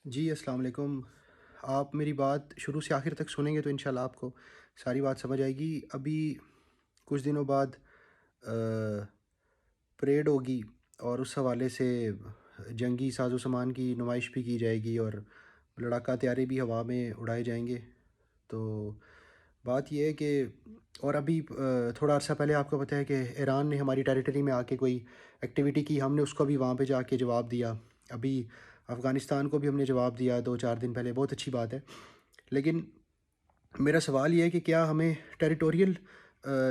جی السلام علیکم۔ آپ میری بات شروع سے آخر تک سنیں گے تو انشاءاللہ آپ کو ساری بات سمجھ آئے گی۔ ابھی کچھ دنوں بعد پریڈ ہوگی اور اس حوالے سے جنگی ساز و سامان کی نمائش بھی کی جائے گی اور لڑاکا طیارے بھی ہوا میں اڑائے جائیں گے۔ تو بات یہ ہے کہ اور ابھی تھوڑا عرصہ پہلے آپ کو پتہ ہے کہ ایران نے ہماری ٹیریٹری میں آ کے کوئی ایکٹیویٹی کی، ہم نے اس کو بھی وہاں پہ جا کے جواب دیا۔ ابھی افغانستان کو بھی ہم نے جواب دیا 2-4 دن پہلے، بہت اچھی بات ہے۔ لیکن میرا سوال یہ ہے کہ کیا ہمیں ٹیریٹوریل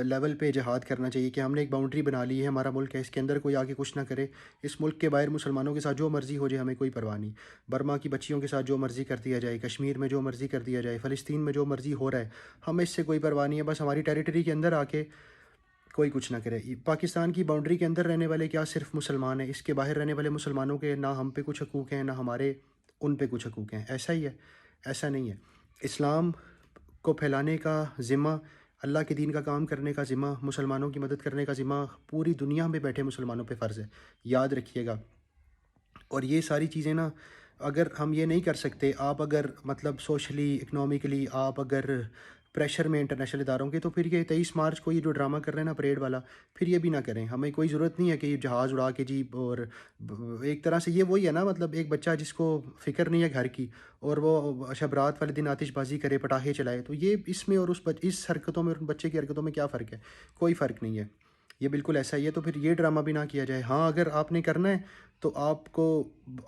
لیول پہ جہاد کرنا چاہیے کہ ہم نے ایک باؤنڈری بنا لی ہے، ہمارا ملک ہے، اس کے اندر کوئی آگے کچھ نہ کرے، اس ملک کے باہر مسلمانوں کے ساتھ جو مرضی ہو جائے ہمیں کوئی پرواہ نہیں، برما کی بچیوں کے ساتھ جو مرضی کر دیا جائے، کشمیر میں جو مرضی کر دیا جائے، فلسطین میں جو مرضی ہو رہا ہے، ہمیں اس سے کوئی پرواہ نہیں ہے، بس ہماری ٹیریٹری کے اندر آ کے کوئی کچھ نہ کرے۔ پاکستان کی باؤنڈری کے اندر رہنے والے کیا صرف مسلمان ہیں؟ اس کے باہر رہنے والے مسلمانوں کے نہ ہم پہ کچھ حقوق ہیں نہ ہمارے ان پہ کچھ حقوق ہیں؟ ایسا ہی ہے؟ ایسا نہیں ہے۔ اسلام کو پھیلانے کا ذمہ، اللہ کے دین کا کام کرنے کا ذمہ، مسلمانوں کی مدد کرنے کا ذمہ پوری دنیا میں بیٹھے مسلمانوں پہ فرض ہے، یاد رکھیے گا۔ اور یہ ساری چیزیں نا، اگر ہم یہ نہیں کر سکتے، آپ اگر مطلب سوشلی اکنامکلی آپ اگر پریشر میں انٹرنیشنل اداروں کے، تو پھر یہ 23 مارچ کو یہ جو ڈرامہ کر رہے ہیں نا پریڈ والا، پھر یہ بھی نہ کریں۔ ہمیں کوئی ضرورت نہیں ہے کہ یہ جہاز اڑا کے جی، اور ایک طرح سے یہ وہی ہے نا، مطلب ایک بچہ جس کو فکر نہیں ہے گھر کی اور وہ شب رات والے دن آتش بازی کرے، پٹاخے چلائے، تو یہ اس میں اور اس حرکتوں میں اور بچے کی حرکتوں میں کیا فرق ہے؟ کوئی فرق نہیں ہے، یہ بالکل ایسا ہی ہے۔ تو پھر یہ ڈرامہ بھی نہ کیا جائے۔ ہاں اگر آپ نے کرنا ہے تو آپ کو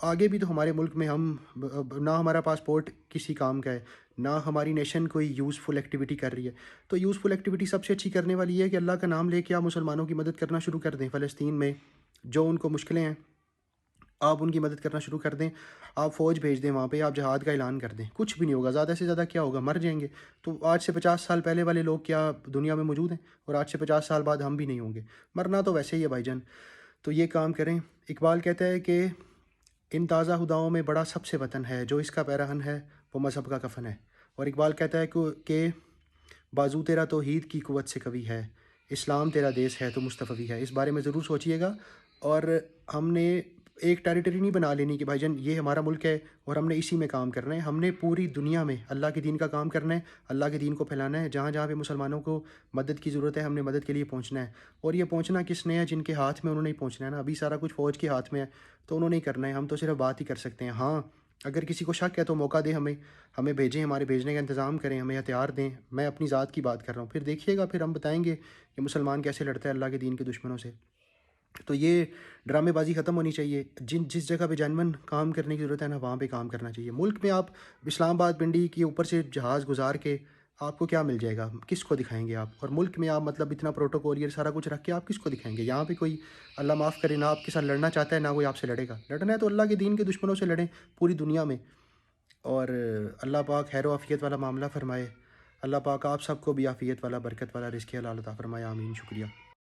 آگے بھی، تو ہمارے ملک میں ہم نہ ہمارا پاسپورٹ کسی کام کا ہے، نہ ہماری نیشن کوئی یوزفل ایکٹیویٹی کر رہی ہے۔ تو یوزفل ایکٹیویٹی سب سے اچھی کرنے والی یہ ہے کہ اللہ کا نام لے کے آپ مسلمانوں کی مدد کرنا شروع کر دیں۔ فلسطین میں جو ان کو مشکلیں ہیں، آپ ان کی مدد کرنا شروع کر دیں، آپ فوج بھیج دیں وہاں پہ، آپ جہاد کا اعلان کر دیں، کچھ بھی نہیں ہوگا، زیادہ سے زیادہ کیا ہوگا، مر جائیں گے۔ تو آج سے 50 سال پہلے والے لوگ کیا دنیا میں موجود ہیں؟ اور آج سے 50 سال بعد ہم بھی نہیں ہوں گے، مرنا تو ویسے ہی ہے بھائی جان۔ تو یہ کام کریں۔ اقبال کہتا ہے کہ ان تازہ ہداؤں میں بڑا سب سے وطن ہے، جو اس کا پیراہن ہے وہ مذہب کا کفن ہے۔ اور اقبال کہتا ہے کہ بازو تیرا توحید کی قوت سے قوی ہے، اسلام تیرا دیس ہے تو مصطفی ہے۔ اس بارے میں ضرور سوچیے گا۔ اور ہم نے ایک ٹیریٹری نہیں بنا لینی کہ بھائی جان یہ ہمارا ملک ہے اور ہم نے اسی میں کام کرنا ہے، ہم نے پوری دنیا میں اللہ کے دین کا کام کرنا ہے، اللہ کے دین کو پھیلانا ہے، جہاں جہاں پہ مسلمانوں کو مدد کی ضرورت ہے ہم نے مدد کے لیے پہنچنا ہے۔ اور یہ پہنچنا کس نے ہے؟ جن کے ہاتھ میں، انہوں نے ہی پہنچنا ہے نا۔ ابھی سارا کچھ فوج کے ہاتھ میں ہے تو انہوں نے ہی کرنا ہے، ہم تو صرف بات ہی کر سکتے ہیں۔ ہاں اگر کسی کو شک ہے تو موقع دیں ہمیں، ہمیں بھیجیں، ہمارے بھیجنے کا انتظام کریں، ہمیں ہتھیار دیں۔ میں اپنی ذات کی بات کر رہا ہوں، پھر دیکھیے گا، پھر ہم بتائیں گے کہ مسلمان کیسے لڑتا ہے اللہ کے دین کے دشمنوں سے۔ تو یہ ڈرامے بازی ختم ہونی چاہیے۔ جس جگہ پہ جینون کام کرنے کی ضرورت ہے نا، وہاں پہ کام کرنا چاہیے۔ ملک میں آپ اسلام آباد پنڈی کے اوپر سے جہاز گزار کے آپ کو کیا مل جائے گا؟ کس کو دکھائیں گے آپ؟ اور ملک میں آپ مطلب اتنا پروٹوکول یہ سارا کچھ رکھ کے آپ کس کو دکھائیں گے؟ یہاں پہ کوئی اللہ معاف کرے نہ آپ کے ساتھ لڑنا چاہتا ہے نہ کوئی آپ سے لڑے گا۔ لڑنا ہے تو اللہ کے دین کے دشمنوں سے لڑیں پوری دنیا میں۔ اور اللہ پاک خیر و عافیت والا معاملہ فرمائے۔ اللہ پاک آپ سب کو بھی عافیت والا، برکت والا رزق حلال عطا فرمائے، آمین۔ شکریہ۔